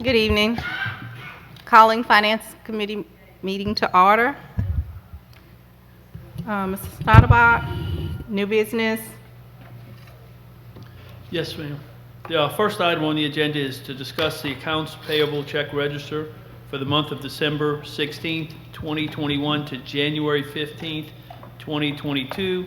Good evening. Calling Finance Committee meeting to order. Mr. Stotterbock, new business. Yes, ma'am. The first item on the agenda is to discuss the accounts payable check register for the month of December 16th, 2021 to January 15th, 2022.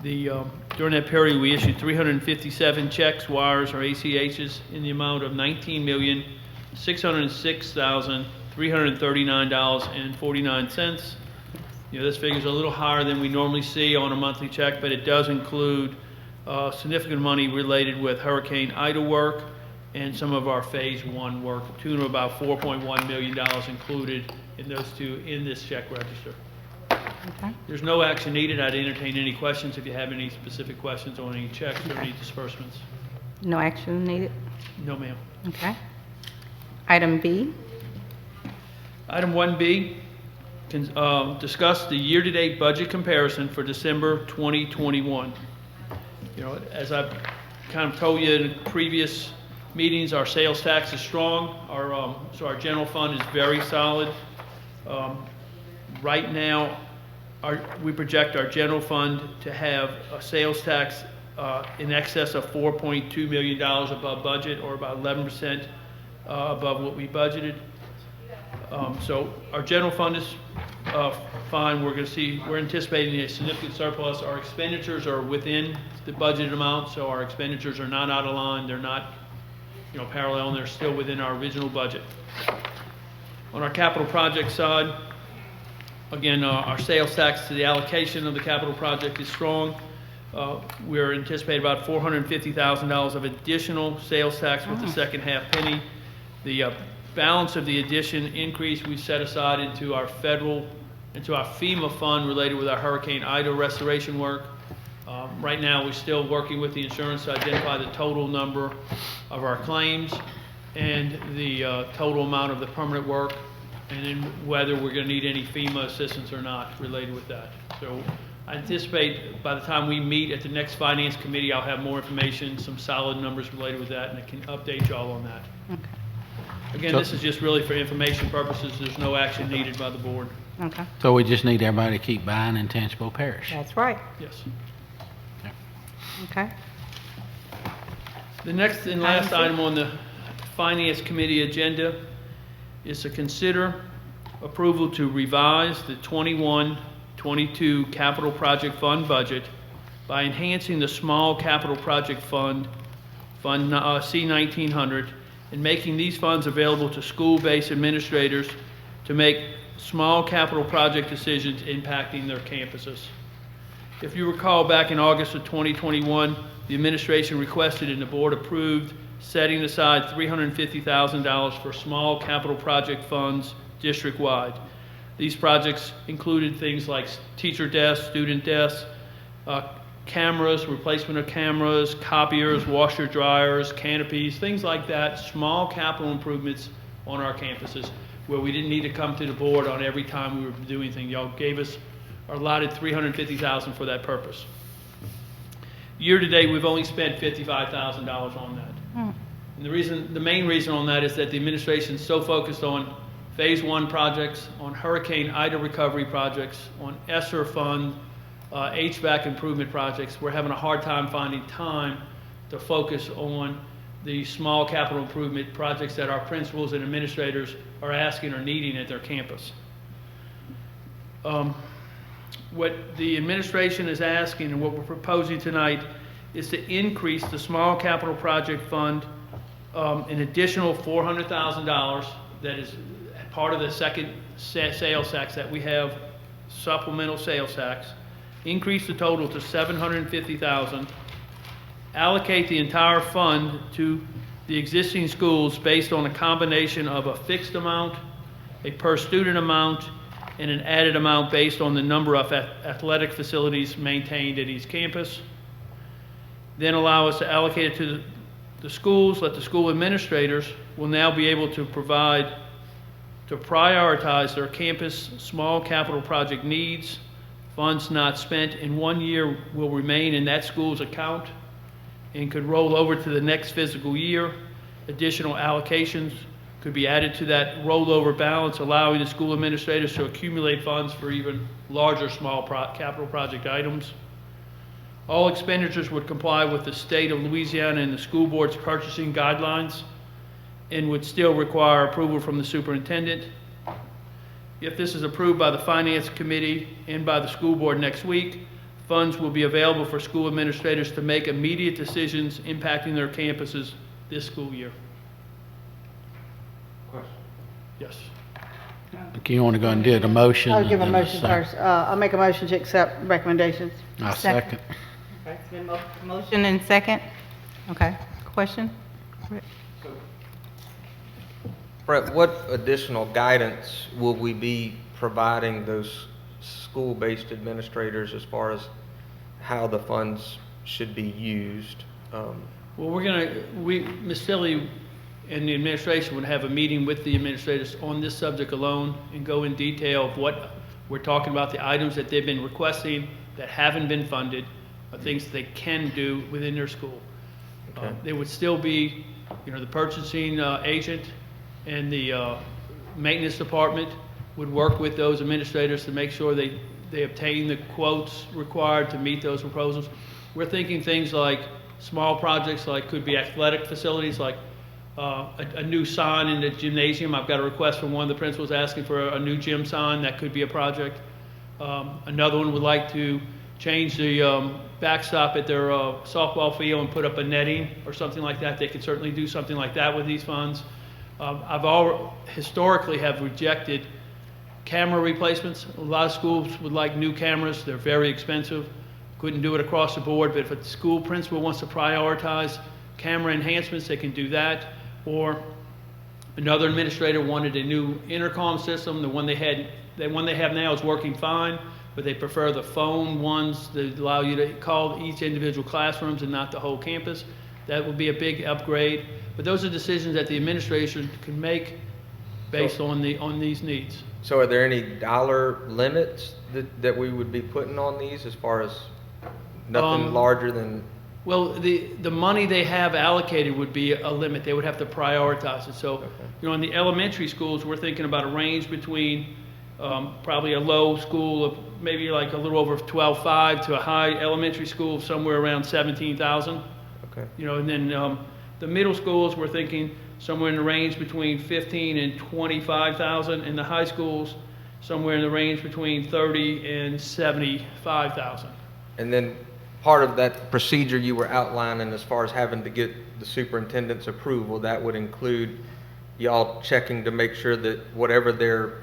During that period, we issued 357 checks, wires, or ACHs in the amount of $19,606,339.49. This figure is a little higher than we normally see on a monthly check, but it does include significant money related with Hurricane Ida work and some of our Phase 1 work, to the tune of about $4.1 million included in those two in this check register. Okay. There's no action needed. I'd entertain any questions if you have any specific questions on any checks or any disbursements. No action needed. No, ma'am. Okay. Item B. Item 1B, discuss the year-to-date budget comparison for December 2021. As I've kind of told you in previous meetings, our sales tax is strong. So our general fund is very solid. Right now, we project our general fund to have a sales tax in excess of $4.2 million above budget, or about 11% above what we budgeted. So our general fund is fine. We're anticipating a significant surplus. Our expenditures are within the budgeted amount, so our expenditures are not out of line. They're not, parallel, and they're still within our original budget. On our capital project side, again, our sales tax to the allocation of the capital project is strong. We're anticipating about $450,000 of additional sales tax with the second half penny. The balance of the addition increase we set aside into our FEMA fund related with our Hurricane Ida restoration work. Right now, we're still working with the insurance to identify the total number of our claims and the total amount of the permanent work, and then whether we're going to need any FEMA assistance or not related with that. So I anticipate by the time we meet at the next Finance Committee, I'll have more information, some solid numbers related with that, and I can update y'all on that. Okay. Again, this is just really for information purposes. There's no action needed by the board. Okay. So we just need everybody to keep buying intangible parish. That's right. Yes. Okay. The next and last item on the Finance Committee agenda is to consider approval to revise the 21-22 Capital Project Fund budget by enhancing the small capital project fund C-1900, and making these funds available to school-based administrators to make small capital project decisions impacting their campuses. If you recall, back in August of 2021, the administration requested and the board approved setting aside $350,000 for small capital project funds district-wide. These projects included things like teacher desks, student desks, cameras, replacement of cameras, copiers, washer dryers, canopies, things like that, small capital improvements on our campuses where we didn't need to come to the board on every time we were doing things. Y'all gave us or allotted $350,000 for that purpose. Year to date, we've only spent $55,000 on that. And the main reason on that is that the administration is so focused on Phase 1 projects, on Hurricane Ida recovery projects, on ESSER fund, HVAC improvement projects. We're having a hard time finding time to focus on the small capital improvement projects that our principals and administrators are asking or needing at their campus. What the administration is asking and what we're proposing tonight is to increase the small capital project fund an additional $400,000 that is part of the second sales tax that we have, supplemental sales tax, increase the total to $750,000, allocate the entire fund to the existing schools based on a combination of a fixed amount, a per student amount, and an added amount based on the number of athletic facilities maintained at each campus. Then allow us to allocate it to the schools, let the school administrators will now be able to prioritize their campus small capital project needs. Funds not spent in 1 year will remain in that school's account and could roll over to the next fiscal year. Additional allocations could be added to that rollover balance, allowing the school administrators to accumulate funds for even larger small capital project items. All expenditures would comply with the state of Louisiana and the school board's purchasing guidelines and would still require approval from the superintendent. If this is approved by the Finance Committee and by the school board next week, funds will be available for school administrators to make immediate decisions impacting their campuses this school year. Yes. Okay, you want to go and do the motion? I'll give a and then motion second? first. I'll make a motion to accept recommendations. I'll second. Okay, it's been motion and second. Okay, question? Brett, what additional guidance will we be providing those school-based administrators as far as how the funds should be used? Well, Ms. Tilly and the administration would have a meeting with the administrators on this subject alone and go in detail of what we're talking about, the items that they've been requesting that haven't been funded, or things that they can do within their school. Okay. There would still be, the purchasing agent and the maintenance department would work with those administrators to make sure they obtain the quotes required to meet those proposals. We're thinking things like small projects, like could be athletic facilities, like a new sign in the gymnasium. I've got a request from one of the principals asking for a new gym sign. That could be a project. Another one would like to change the backstop at their softball field and put up a netting or something like that. They could certainly do something like that with these funds. Historically have rejected camera replacements. A lot of schools would like new cameras. They're very expensive. Couldn't do it across the board, but if a school principal wants to prioritize camera enhancements, they can do that. Or another administrator wanted a new intercom system. The one they have now is working fine, but they prefer the phone ones that allow you to call each individual classrooms and not the whole campus. That would be a big upgrade. But those are decisions that the administration can make based on these needs. So are there any dollar limits that we would be putting on these as far as nothing larger than? Well, the money they have allocated would be a limit. They would have to prioritize it. So, Okay. in the elementary schools, we're thinking about a range between probably a low school of maybe like a little over 12.5 to a high elementary school of somewhere around 17,000. Okay. And then the middle schools, we're thinking somewhere in the range between 15 and 25,000, and the high schools somewhere in the range between 30 and 75,000. And then part of that procedure you were outlining as far as having to get the superintendent's approval, that would include y'all checking to make sure that whatever they're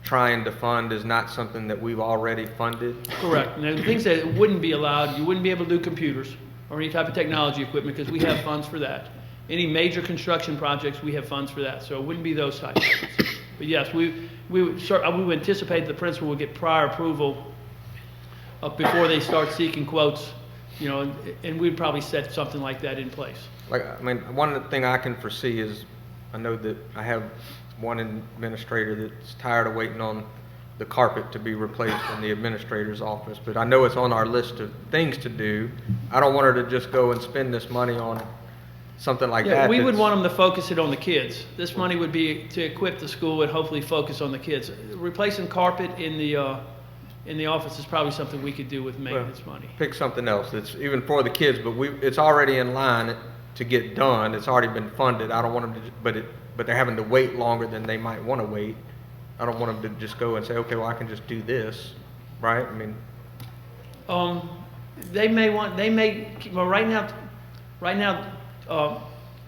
trying to fund is not something that we've already funded? Correct. And the things that wouldn't be allowed, you wouldn't be able to do computers or any type of technology equipment because we have funds for that. Any major construction projects, we have funds for that. So it wouldn't be those types of things. But yes, we would anticipate the principal would get prior approval before they start seeking quotes, and we'd probably set something like that in place. One thing I can foresee is, I know that I have one administrator that's tired of waiting on the carpet to be replaced in the administrator's office, but I know it's on our list of things to do. I don't want her to just go and spend this money on something like that. We would want them to focus it on the kids. This money would be to equip the school and hopefully focus on the kids. Replacing carpet in the office is probably something we could do with maintenance money. Pick something else that's even for the kids, but it's already in line to get done. It's already been funded. I don't want them to, but they're having to wait longer than they might want to wait. I don't want them to just go and say, okay, well, I can just do this, right? Right now,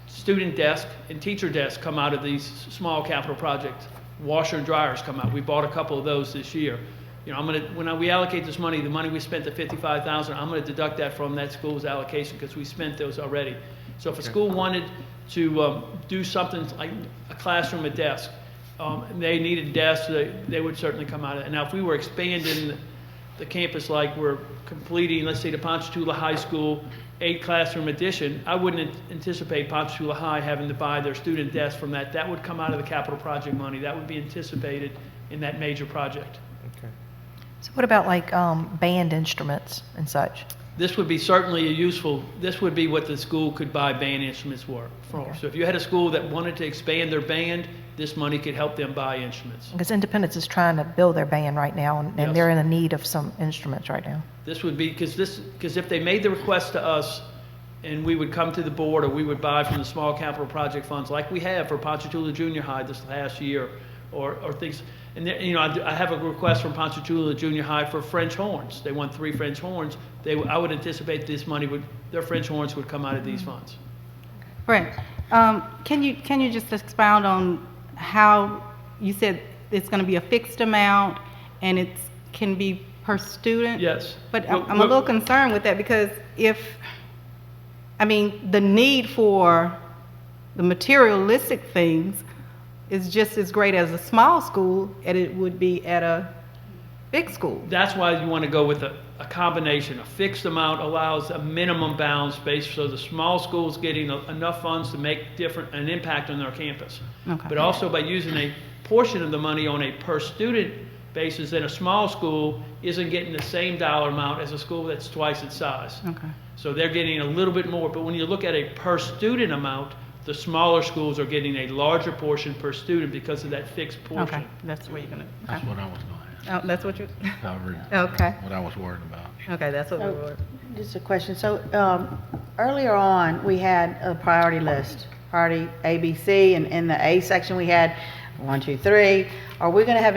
student desk and teacher desk come out of these small capital projects. Washer and dryers come out. We bought a couple of those this year. When we allocate this money, the money we spent, the $55,000, I'm going to deduct that from that school's allocation because we spent those already. So if a school wanted to do something like a classroom, a desk, they needed desks, they would certainly come out of it. Now, if we were expanding the campus like we're completing, let's say, the Ponchatoula High School 8-classroom addition, I wouldn't anticipate Ponchatoula High having to buy their student desk from that. That would come out of the capital project money. That would be anticipated in that major project. Okay. So what about like band instruments and such? this would be certainly a useful, this would be what the school could buy band instruments for. So if you had a school that wanted to expand their band, this money could help them buy instruments. Because Independence is trying to build their band right now, and Yes. they're in the need of some instruments right now. This would be, because if they made the request to us, and we would come to the board, or we would buy from the small capital project funds, like we have for Ponchatoula Junior High this last year, or things, and there, you know, I have a request from Ponchatoula Junior High for French horns. They want 3 French horns. I would anticipate this money their French horns would come out of these funds. Brent, can you just expound on how you said it's going to be a fixed amount and it can be per student? Yes. But Well, I'm a little concerned with that because the need for the materialistic things is just as great as a small school as it would be at a big school. That's why you want to go with a combination. A fixed amount allows a minimum balance space, so the small school's getting enough funds to make an impact on their campus. Okay. But also by using a portion of the money on a per student basis, then a small school isn't getting the same dollar amount as a school that's twice its size. Okay. So they're getting a little bit more, but when you look at a per student amount, the smaller schools are getting a larger portion per student because of that fixed portion. Okay, that's where you're going to. That's what I was going to ask. Oh, that's what you, Covered okay, what I was worried about. okay, that's what we were. Just a question. So earlier on, we had a priority list, priority A, B, C, and in the A section, we had 1, 2, 3. Are we going to have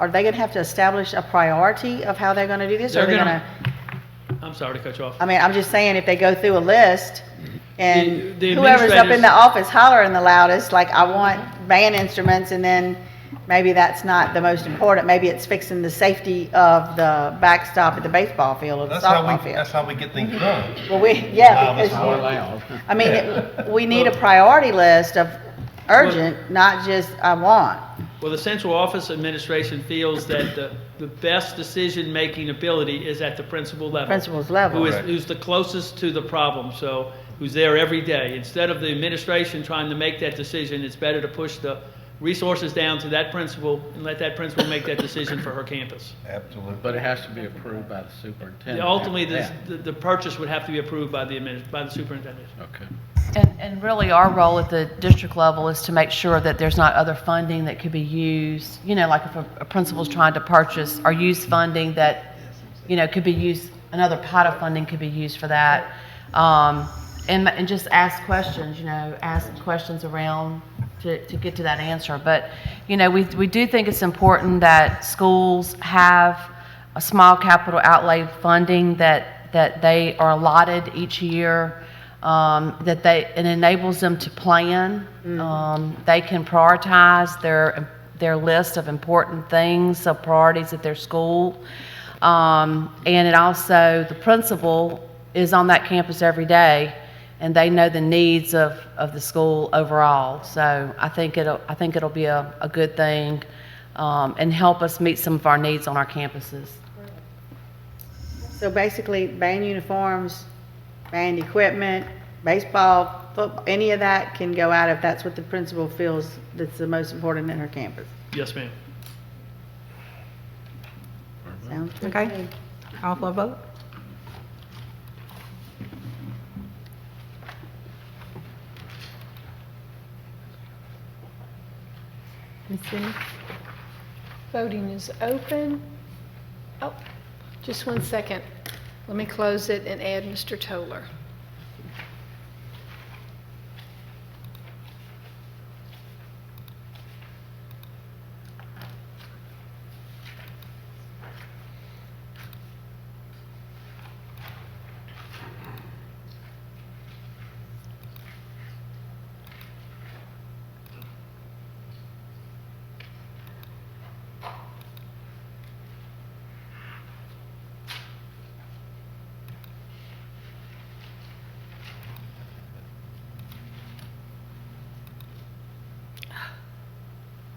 are they going to have to establish a priority of how they're going to do this? Or are they going to? I'm sorry to cut you off. I mean, I'm just saying, if they go through a list and The whoever's up in administrators- the office hollering the loudest, like, I want band instruments, and then maybe that's not the most important. Maybe it's fixing the safety of the backstop at the baseball field or the softball field. That's how we get things done. Well, yeah, Loud is because, More loud. I mean, we need a priority list of urgent, not just I want. Well, the central office administration feels that the best decision-making ability is at the principal level. Principal's level. Who's the closest to the problem, so who's there every day. Instead of the administration trying to make that decision, it's better to push the resources down to that principal and let that principal make that decision for her campus. Absolutely. But it has to be approved by the superintendent. Ultimately, Yeah. the purchase would have to be approved by the superintendent. Okay. And really, our role at the district level is to make sure that there's not other funding that could be used, you know, like if a principal's trying to purchase or use funding that, you know, could be used, another pot of funding could be used for that. And just ask questions, you know, ask questions around to get to that answer. But, you know, we do think it's important that schools have a small capital outlay funding that they are allotted each year, it enables them to plan. They can prioritize their list of important things, of priorities at their school. And it also, the principal is on that campus every day, and they know the needs of the school overall. So I think it'll be a good thing, and help us meet some of our needs on our campuses. So basically, band uniforms, band equipment, baseball, football, any of that can go out if that's what the principal feels that's the most important in her campus. Yes, ma'am. Sounds good to Okay. me. Call for a vote? Ms. Simmons? Voting is open. Oh, just 1 second. Let me close it and add Mr. Toller.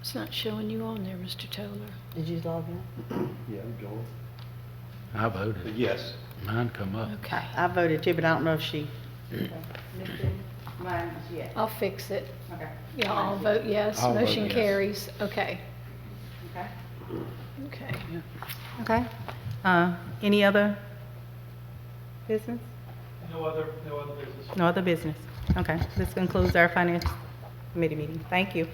It's not showing you on there, Mr. Toller. Did you log in? Yeah, Joel. I voted. Yes. Mine come up. Okay, I voted too, but I don't know if she. Mine is yes. I'll fix it. Okay. Yeah, I'll vote yes. I'll vote Motion yes. carries. Okay, Okay. okay. Okay. Any other business? No other business. No other business? Okay, this concludes our finance committee meeting. Thank you.